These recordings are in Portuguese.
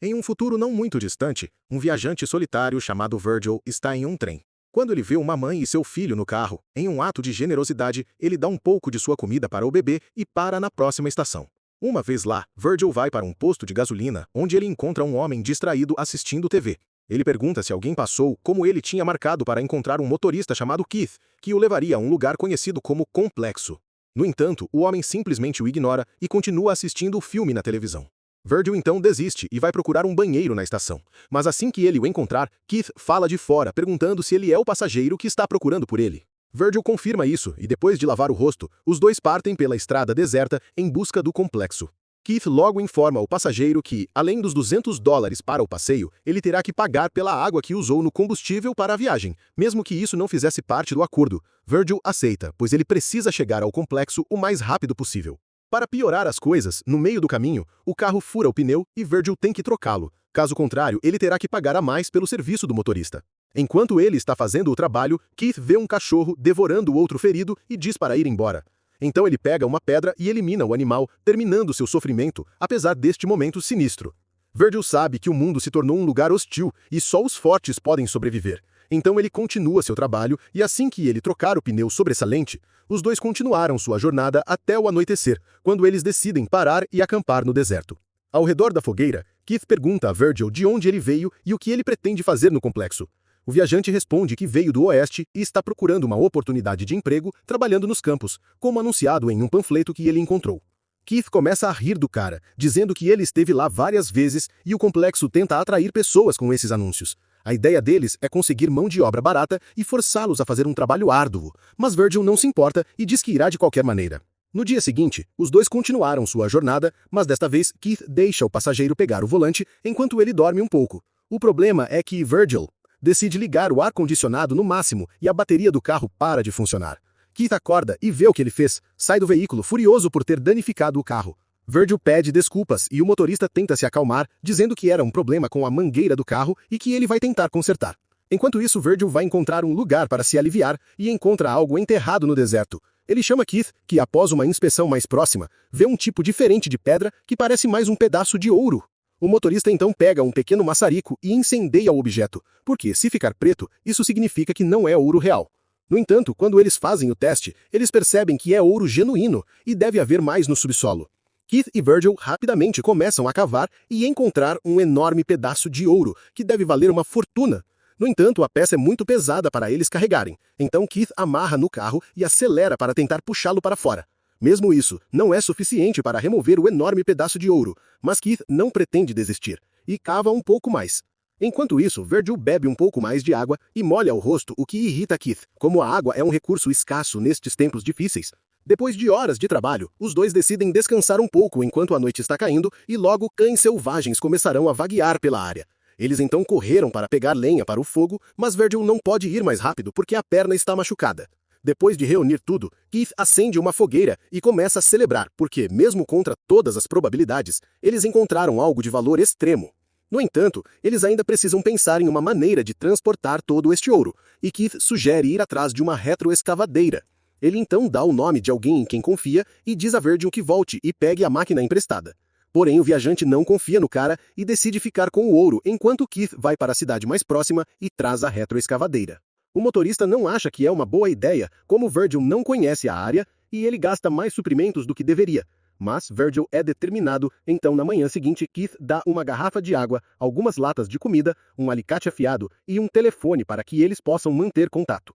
Em um futuro não muito distante, um viajante solitário chamado Virgil está em um trem. Quando ele vê uma mãe e seu filho no carro, em um ato de generosidade, ele dá um pouco de sua comida para o bebê e para na próxima estação. Uma vez lá, Virgil vai para um posto de gasolina, onde ele encontra um homem distraído assistindo TV. Ele pergunta se alguém passou, como ele tinha marcado para encontrar um motorista chamado Keith, que o levaria a um lugar conhecido como Complexo. No entanto, o homem simplesmente o ignora e continua assistindo o filme na televisão. Virgil então desiste e vai procurar um banheiro na estação. Mas assim que ele o encontrar, Keith fala de fora, perguntando se ele é o passageiro que está procurando por ele. Virgil confirma isso e depois de lavar o rosto, os dois partem pela estrada deserta em busca do complexo. Keith logo informa o passageiro que, além dos $200 para o passeio, ele terá que pagar pela água que usou no combustível para a viagem, mesmo que isso não fizesse parte do acordo. Virgil aceita, pois ele precisa chegar ao complexo o mais rápido possível. Para piorar as coisas, no meio do caminho, o carro fura o pneu e Virgil tem que trocá-lo. Caso contrário, ele terá que pagar a mais pelo serviço do motorista. Enquanto ele está fazendo o trabalho, Keith vê um cachorro devorando o outro ferido e diz para ir embora. Então ele pega uma pedra e elimina o animal, terminando seu sofrimento, apesar deste momento sinistro. Virgil sabe que o mundo se tornou um lugar hostil e só os fortes podem sobreviver. Então ele continua seu trabalho e assim que ele trocar o pneu sobressalente, os dois continuaram sua jornada até o anoitecer, quando eles decidem parar e acampar no deserto. Ao redor da fogueira, Keith pergunta a Virgil de onde ele veio e o que ele pretende fazer no complexo. O viajante responde que veio do oeste e está procurando uma oportunidade de emprego trabalhando nos campos, como anunciado em um panfleto que ele encontrou. Keith começa a rir do cara, dizendo que ele esteve lá várias vezes e o complexo tenta atrair pessoas com esses anúncios. A ideia deles é conseguir mão de obra barata e forçá-los a fazer um trabalho árduo, mas Virgil não se importa e diz que irá de qualquer maneira. No dia seguinte, os dois continuaram sua jornada, mas desta vez Keith deixa o passageiro pegar o volante enquanto ele dorme um pouco. O problema é que Virgil decide ligar o ar-condicionado no máximo e a bateria do carro para de funcionar. Keith acorda e vê o que ele fez, sai do veículo furioso por ter danificado o carro. Virgil pede desculpas e o motorista tenta se acalmar, dizendo que era um problema com a mangueira do carro e que ele vai tentar consertar. Enquanto isso, Virgil vai encontrar um lugar para se aliviar e encontra algo enterrado no deserto. Ele chama Keith, que após uma inspeção mais próxima, vê um tipo diferente de pedra que parece mais um pedaço de ouro. O motorista então pega um pequeno maçarico e incendeia o objeto, porque se ficar preto, isso significa que não é ouro real. No entanto, quando eles fazem o teste, eles percebem que é ouro genuíno e deve haver mais no subsolo. Keith e Virgil rapidamente começam a cavar e encontrar um enorme pedaço de ouro, que deve valer uma fortuna. No entanto, a peça é muito pesada para eles carregarem, então Keith amarra no carro e acelera para tentar puxá-lo para fora. Mesmo isso, não é suficiente para remover o enorme pedaço de ouro, mas Keith não pretende desistir, e cava um pouco mais. Enquanto isso, Virgil bebe um pouco mais de água e molha o rosto, o que irrita Keith, como a água é um recurso escasso nestes tempos difíceis. Depois de horas de trabalho, os dois decidem descansar um pouco enquanto a noite está caindo e logo cães selvagens começarão a vaguear pela área. Eles então correram para pegar lenha para o fogo, mas Virgil não pode ir mais rápido porque a perna está machucada. Depois de reunir tudo, Keith acende uma fogueira e começa a celebrar, porque, mesmo contra todas as probabilidades, eles encontraram algo de valor extremo. No entanto, eles ainda precisam pensar em uma maneira de transportar todo este ouro, e Keith sugere ir atrás de uma retroescavadeira. Ele então dá o nome de alguém em quem confia e diz a Virgil que volte e pegue a máquina emprestada. Porém, o viajante não confia no cara e decide ficar com o ouro enquanto Keith vai para a cidade mais próxima e traz a retroescavadeira. O motorista não acha que é uma boa ideia, como Virgil não conhece a área e ele gasta mais suprimentos do que deveria. Mas Virgil é determinado, então na manhã seguinte Keith dá uma garrafa de água, algumas latas de comida, um alicate afiado e um telefone para que eles possam manter contato.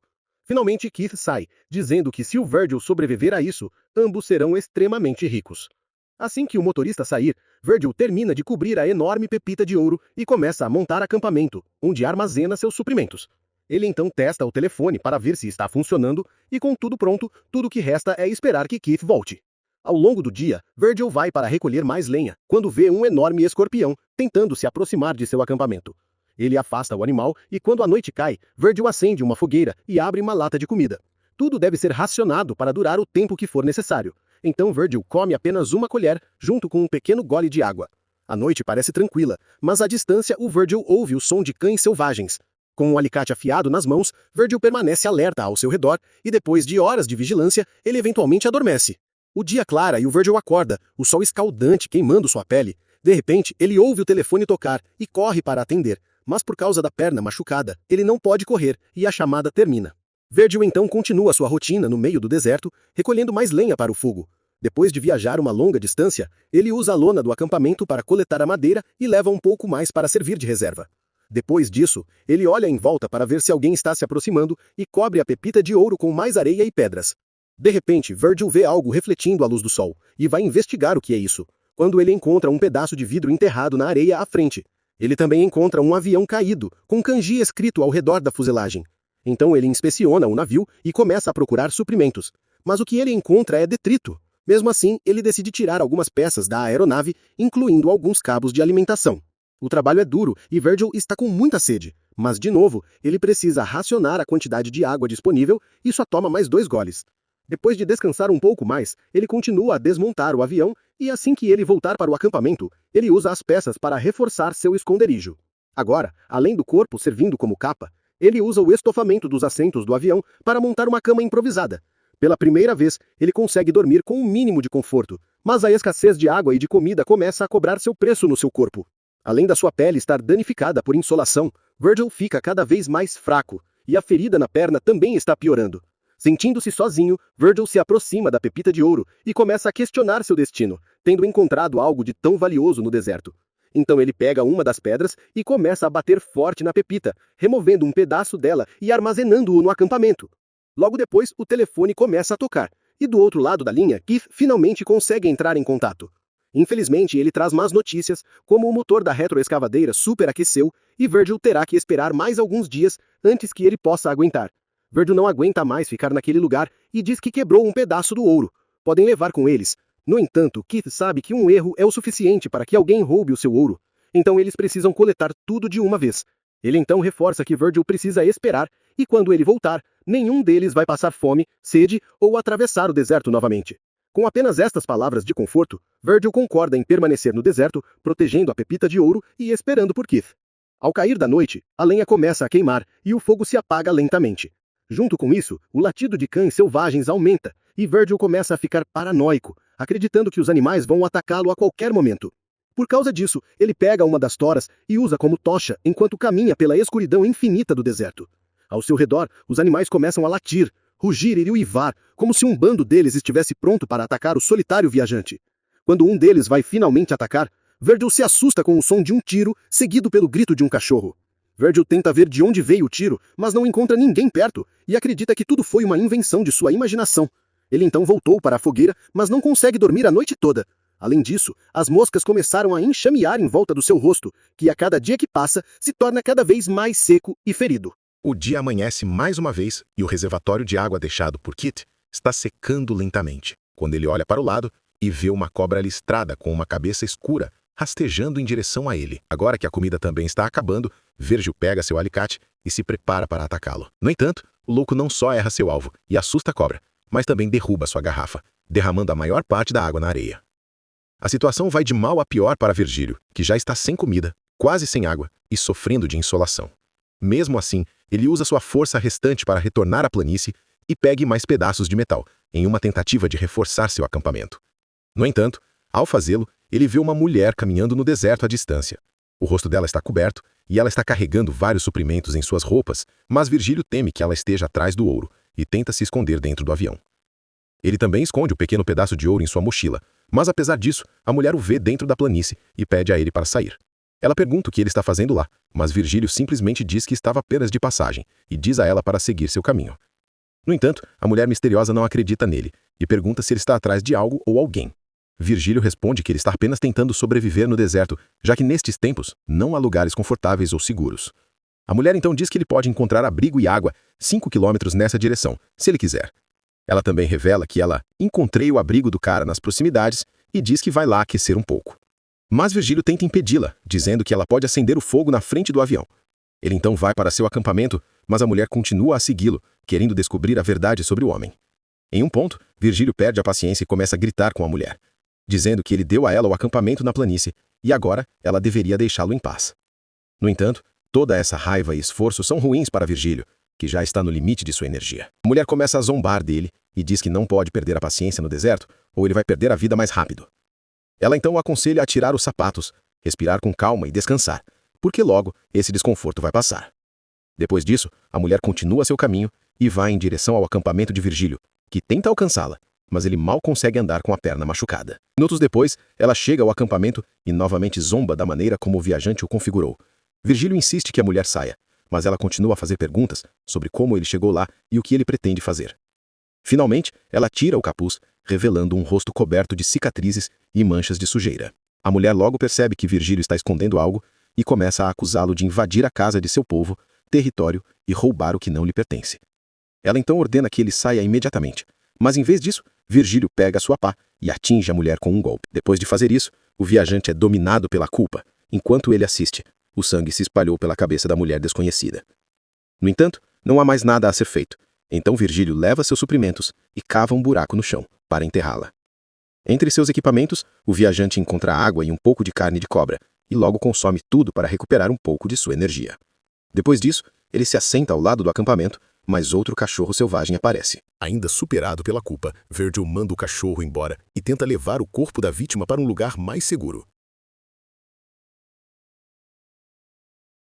Finalmente Keith sai, dizendo que se o Virgil sobreviver a isso, ambos serão extremamente ricos. Assim que o motorista sair, Virgil termina de cobrir a enorme pepita de ouro e começa a montar acampamento, onde armazena seus suprimentos. Ele então testa o telefone para ver se está funcionando e com tudo pronto, tudo o que resta é esperar que Keith volte. Ao longo do dia, Virgil vai para recolher mais lenha, quando vê um enorme escorpião tentando se aproximar de seu acampamento. Ele afasta o animal e quando a noite cai, Virgil acende uma fogueira e abre uma lata de comida. Tudo deve ser racionado para durar o tempo que for necessário. Então Virgil come apenas uma colher, junto com um pequeno gole de água. A noite parece tranquila, mas à distância o Virgil ouve o som de cães selvagens. Com um alicate afiado nas mãos, Virgil permanece alerta ao seu redor e depois de horas de vigilância, ele eventualmente adormece. O dia clara e o Virgil acorda, o sol escaldante queimando sua pele. De repente, ele ouve o telefone tocar e corre para atender, mas por causa da perna machucada, ele não pode correr e a chamada termina. Virgil então continua sua rotina no meio do deserto, recolhendo mais lenha para o fogo. Depois de viajar uma longa distância, ele usa a lona do acampamento para coletar a madeira e leva um pouco mais para servir de reserva. Depois disso, ele olha em volta para ver se alguém está se aproximando e cobre a pepita de ouro com mais areia e pedras. De repente, Virgil vê algo refletindo à luz do sol e vai investigar o que é isso, quando ele encontra um pedaço de vidro enterrado na areia à frente. Ele também encontra um avião caído, com kanji escrito ao redor da fuselagem. Então ele inspeciona o navio e começa a procurar suprimentos. Mas o que ele encontra é detrito. Mesmo assim, ele decide tirar algumas peças da aeronave, incluindo alguns cabos de alimentação. O trabalho é duro e Virgil está com muita sede, mas de novo, ele precisa racionar a quantidade de água disponível e só toma mais 2 goles. Depois de descansar um pouco mais, ele continua a desmontar o avião e assim que ele voltar para o acampamento, ele usa as peças para reforçar seu esconderijo. Agora, além do corpo servindo como capa, ele usa o estofamento dos assentos do avião para montar uma cama improvisada. Pela primeira vez, ele consegue dormir com um mínimo de conforto, mas a escassez de água e de comida começa a cobrar seu preço no seu corpo. Além da sua pele estar danificada por insolação, Virgil fica cada vez mais fraco, e a ferida na perna também está piorando. Sentindo-se sozinho, Virgil se aproxima da pepita de ouro e começa a questionar seu destino, tendo encontrado algo de tão valioso no deserto. Então ele pega uma das pedras e começa a bater forte na pepita, removendo um pedaço dela e armazenando-o no acampamento. Logo depois, o telefone começa a tocar, e do outro lado da linha, Keith finalmente consegue entrar em contato. Infelizmente, ele traz más notícias, como o motor da retroescavadeira superaqueceu e Virgil terá que esperar mais alguns dias antes que ele possa aguentar. Virgil não aguenta mais ficar naquele lugar e diz que quebrou um pedaço do ouro. Podem levar com eles. No entanto, Keith sabe que um erro é o suficiente para que alguém roube o seu ouro. Então eles precisam coletar tudo de uma vez. Ele então reforça que Virgil precisa esperar e quando ele voltar, nenhum deles vai passar fome, sede ou atravessar o deserto novamente. Com apenas estas palavras de conforto, Virgil concorda em permanecer no deserto, protegendo a pepita de ouro e esperando por Keith. Ao cair da noite, a lenha começa a queimar e o fogo se apaga lentamente. Junto com isso, o latido de cães selvagens aumenta e Virgil começa a ficar paranoico, acreditando que os animais vão atacá-lo a qualquer momento. Por causa disso, ele pega uma das toras e usa como tocha enquanto caminha pela escuridão infinita do deserto. Ao seu redor, os animais começam a latir, rugir e uivar, como se um bando deles estivesse pronto para atacar o solitário viajante. Quando um deles vai finalmente atacar, Virgil se assusta com o som de um tiro, seguido pelo grito de um cachorro. Virgil tenta ver de onde veio o tiro, mas não encontra ninguém perto, e acredita que tudo foi uma invenção de sua imaginação. Ele então voltou para a fogueira, mas não consegue dormir a noite toda. Além disso, as moscas começaram a enxamear em volta do seu rosto, que a cada dia que passa, se torna cada vez mais seco e ferido. O dia amanhece mais uma vez e o reservatório de água deixado por Keith está secando lentamente, quando ele olha para o lado e vê uma cobra listrada com uma cabeça escura rastejando em direção a ele. Agora que a comida também está acabando, Virgil pega seu alicate e se prepara para atacá-lo. No entanto, o louco não só erra seu alvo e assusta a cobra, mas também derruba sua garrafa, derramando a maior parte da água na areia. A situação vai de mal a pior para Virgílio, que já está sem comida, quase sem água e sofrendo de insolação. Mesmo assim, ele usa sua força restante para retornar à planície e pegue mais pedaços de metal, em uma tentativa de reforçar seu acampamento. No entanto, ao fazê-lo, ele vê uma mulher caminhando no deserto à distância. O rosto dela está coberto e ela está carregando vários suprimentos em suas roupas, mas Virgílio teme que ela esteja atrás do ouro e tenta se esconder dentro do avião. Ele também esconde o pequeno pedaço de ouro em sua mochila, mas apesar disso, a mulher o vê dentro da planície e pede a ele para sair. Ela pergunta o que ele está fazendo lá, mas Virgílio simplesmente diz que estava apenas de passagem e diz a ela para seguir seu caminho. No entanto, a mulher misteriosa não acredita nele e pergunta se ele está atrás de algo ou alguém. Virgílio responde que ele está apenas tentando sobreviver no deserto, já que nestes tempos não há lugares confortáveis ou seguros. A mulher então diz que ele pode encontrar abrigo e água 5 quilômetros nessa direção, se ele quiser. Ela também revela que ela encontrou o abrigo do cara nas proximidades e diz que vai lá aquecer um pouco. Mas Virgílio tenta impedi-la, dizendo que ela pode acender o fogo na frente do avião. Ele então vai para seu acampamento, mas a mulher continua a segui-lo, querendo descobrir a verdade sobre o homem. Em um ponto, Virgílio perde a paciência e começa a gritar com a mulher, dizendo que ele deu a ela o acampamento na planície e agora ela deveria deixá-lo em paz. No entanto, toda essa raiva e esforço são ruins para Virgílio, que já está no limite de sua energia. A mulher começa a zombar dele e diz que não pode perder a paciência no deserto ou ele vai perder a vida mais rápido. Ela então o aconselha a tirar os sapatos, respirar com calma e descansar, porque logo esse desconforto vai passar. Depois disso, a mulher continua seu caminho e vai em direção ao acampamento de Virgílio, que tenta alcançá-la, mas ele mal consegue andar com a perna machucada. Minutos depois, ela chega ao acampamento e novamente zomba da maneira como o viajante o configurou. Virgílio insiste que a mulher saia, mas ela continua a fazer perguntas sobre como ele chegou lá e o que ele pretende fazer. Finalmente, ela tira o capuz, revelando um rosto coberto de cicatrizes e manchas de sujeira. A mulher logo percebe que Virgílio está escondendo algo e começa a acusá-lo de invadir a casa de seu povo, território e roubar o que não lhe pertence. Ela então ordena que ele saia imediatamente, mas em vez disso, Virgílio pega sua pá e atinge a mulher com um golpe. Depois de fazer isso, o viajante é dominado pela culpa. Enquanto ele assiste, o sangue se espalhou pela cabeça da mulher desconhecida. No entanto, não há mais nada a ser feito. Então Virgílio leva seus suprimentos e cava um buraco no chão para enterrá-la. Entre seus equipamentos, o viajante encontra água e um pouco de carne de cobra, e logo consome tudo para recuperar um pouco de sua energia. Depois disso, ele se assenta ao lado do acampamento, mas outro cachorro selvagem aparece. Ainda superado pela culpa, Virgil manda o cachorro embora e tenta levar o corpo da vítima para um lugar mais seguro.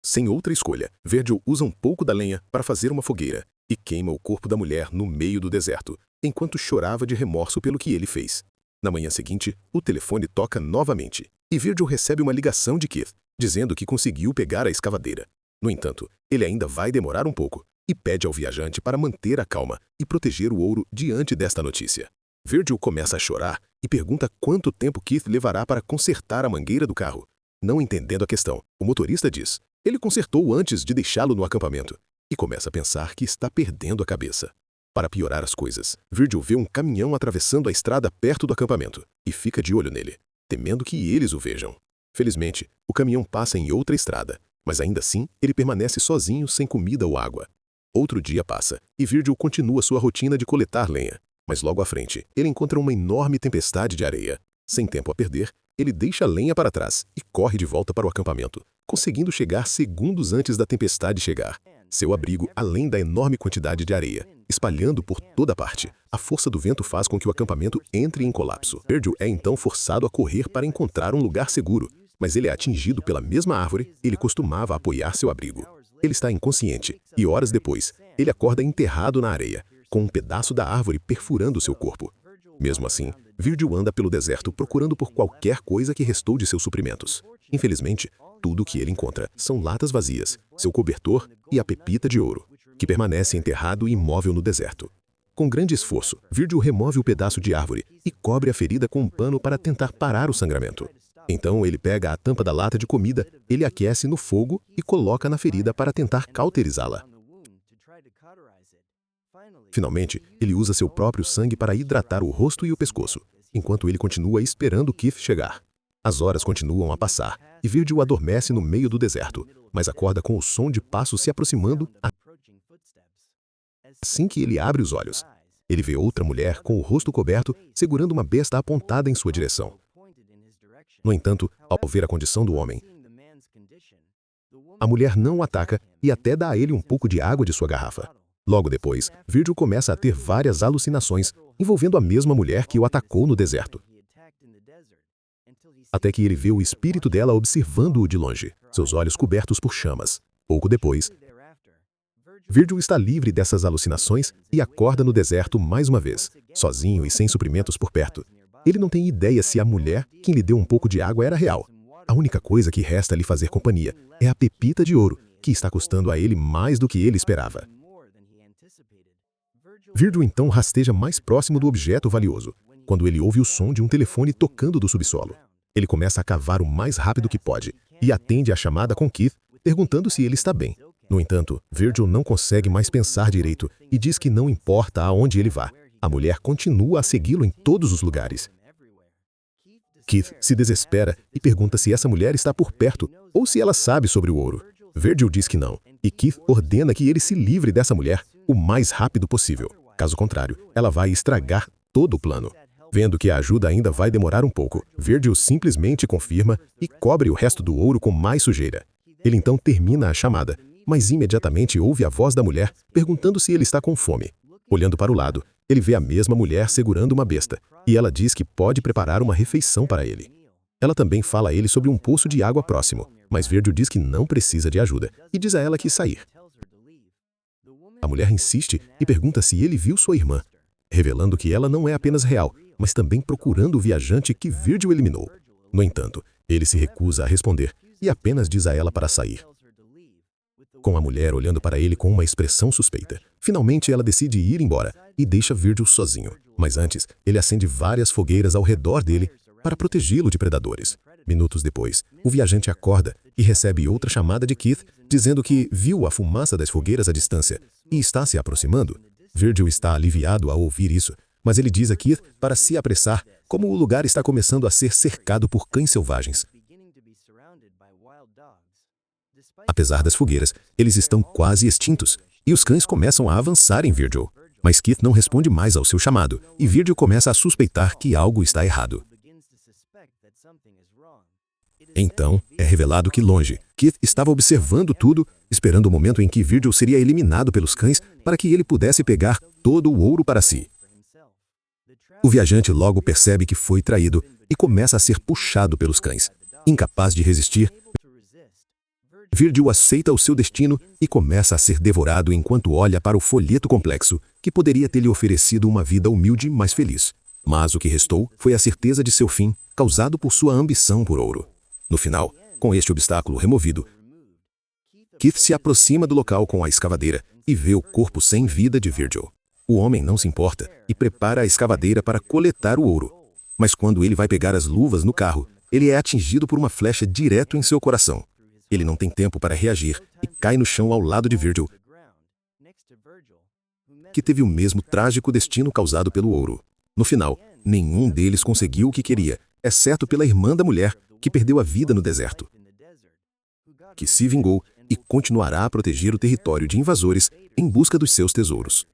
Sem outra escolha, Virgil usa um pouco da lenha para fazer uma fogueira e queima o corpo da mulher no meio do deserto, enquanto chorava de remorso pelo que ele fez. Na manhã seguinte, o telefone toca novamente e Virgil recebe uma ligação de Keith, dizendo que conseguiu pegar a escavadeira. No entanto, ele ainda vai demorar um pouco e pede ao viajante para manter a calma e proteger o ouro diante desta notícia. Virgil começa a chorar e pergunta quanto tempo Keith levará para consertar a mangueira do carro. Não entendendo a questão, o motorista diz: ele consertou antes de deixá-lo no acampamento, e começa a pensar que está perdendo a cabeça. Para piorar as coisas, Virgil vê um caminhão atravessando a estrada perto do acampamento e fica de olho nele, temendo que eles o vejam. Felizmente, o caminhão passa em outra estrada, mas ainda assim ele permanece sozinho sem comida ou água. Outro dia passa e Virgil continua sua rotina de coletar lenha, mas logo à frente ele encontra uma enorme tempestade de areia. Sem tempo a perder, ele deixa a lenha para trás e corre de volta para o acampamento, conseguindo chegar segundos antes da tempestade chegar. Seu abrigo, além da enorme quantidade de areia, espalhando por toda parte, a força do vento faz com que o acampamento entre em colapso. Virgil é então forçado a correr para encontrar um lugar seguro, mas ele é atingido pela mesma árvore ele costumava apoiar seu abrigo. Ele está inconsciente e horas depois, ele acorda enterrado na areia, com um pedaço da árvore perfurando seu corpo. Mesmo assim, Virgil anda pelo deserto procurando por qualquer coisa que restou de seus suprimentos. Infelizmente, tudo o que ele encontra são latas vazias, seu cobertor e a pepita de ouro, que permanece enterrado e imóvel no deserto. Com grande esforço, Virgil remove o pedaço de árvore e cobre a ferida com um pano para tentar parar o sangramento. Então ele pega a tampa da lata de comida, ele aquece no fogo e coloca na ferida para tentar cauterizá-la. Finalmente, ele usa seu próprio sangue para hidratar o rosto e o pescoço, enquanto ele continua esperando Keith chegar. As horas continuam a passar e Virgil adormece no meio do deserto, mas acorda com o som de passos se aproximando. Assim que ele abre os olhos, ele vê outra mulher com o rosto coberto segurando uma besta apontada em sua direção. No entanto, ao ver a condição do homem, a mulher não o ataca e até dá a ele um pouco de água de sua garrafa. Logo depois, Virgil começa a ter várias alucinações envolvendo a mesma mulher que o atacou no deserto. Até que ele vê o espírito dela observando-o de longe, seus olhos cobertos por chamas. Pouco depois, Virgil está livre dessas alucinações e acorda no deserto mais uma vez, sozinho e sem suprimentos por perto. Ele não tem ideia se a mulher, quem lhe deu um pouco de água, era real. A única coisa que resta lhe fazer companhia é a pepita de ouro, que está custando a ele mais do que ele esperava. Virgil então rasteja mais próximo do objeto valioso, quando ele ouve o som de um telefone tocando do subsolo. Ele começa a cavar o mais rápido que pode e atende a chamada com Keith, perguntando se ele está bem. No entanto, Virgil não consegue mais pensar direito e diz que não importa aonde ele vá, a mulher continua a segui-lo em todos os lugares. Keith se desespera e pergunta se essa mulher está por perto ou se ela sabe sobre o ouro. Virgil diz que não, e Keith ordena que ele se livre dessa mulher o mais rápido possível. Caso contrário, ela vai estragar todo o plano. Vendo que a ajuda ainda vai demorar um pouco, Virgil simplesmente confirma e cobre o resto do ouro com mais sujeira. Ele então termina a chamada, mas imediatamente ouve a voz da mulher perguntando se ele está com fome. Olhando para o lado, ele vê a mesma mulher segurando uma besta, e ela diz que pode preparar uma refeição para ele. Ela também fala a ele sobre um poço de água próximo, mas Virgil diz que não precisa de ajuda e diz a ela que sair. A mulher insiste e pergunta se ele viu sua irmã, revelando que ela não é apenas real, mas também procurando o viajante que Virgil eliminou. No entanto, ele se recusa a responder e apenas diz a ela para sair. Com a mulher olhando para ele com uma expressão suspeita, finalmente ela decide ir embora e deixa Virgil sozinho. Mas antes, ele acende várias fogueiras ao redor dele para protegê-lo de predadores. Minutos depois, o viajante acorda e recebe outra chamada de Keith, dizendo que viu a fumaça das fogueiras à distância e está se aproximando. Virgil está aliviado ao ouvir isso, mas ele diz a Keith para se apressar, como o lugar está começando a ser cercado por cães selvagens. Apesar das fogueiras, eles estão quase extintos, e os cães começam a avançar em Virgil. Mas Keith não responde mais ao seu chamado, e Virgil começa a suspeitar que algo está errado. Então, é revelado que longe, Keith estava observando tudo, esperando o momento em que Virgil seria eliminado pelos cães para que ele pudesse pegar todo o ouro para si. O viajante logo percebe que foi traído e começa a ser puxado pelos cães. Incapaz de resistir, Virgil aceita o seu destino e começa a ser devorado enquanto olha para o folheto complexo que poderia ter lhe oferecido uma vida humilde mais feliz. Mas o que restou foi a certeza de seu fim, causado por sua ambição por ouro. No final, com este obstáculo removido, Keith se aproxima do local com a escavadeira e vê o corpo sem vida de Virgil. O homem não se importa e prepara a escavadeira para coletar o ouro. Mas quando ele vai pegar as luvas no carro, ele é atingido por uma flecha direto em seu coração. Ele não tem tempo para reagir e cai no chão ao lado de Virgil, que teve o mesmo trágico destino causado pelo ouro. No final, nenhum deles conseguiu o que queria, exceto pela irmã da mulher, que perdeu a vida no deserto, que se vingou e continuará a proteger o território de invasores em busca dos seus tesouros.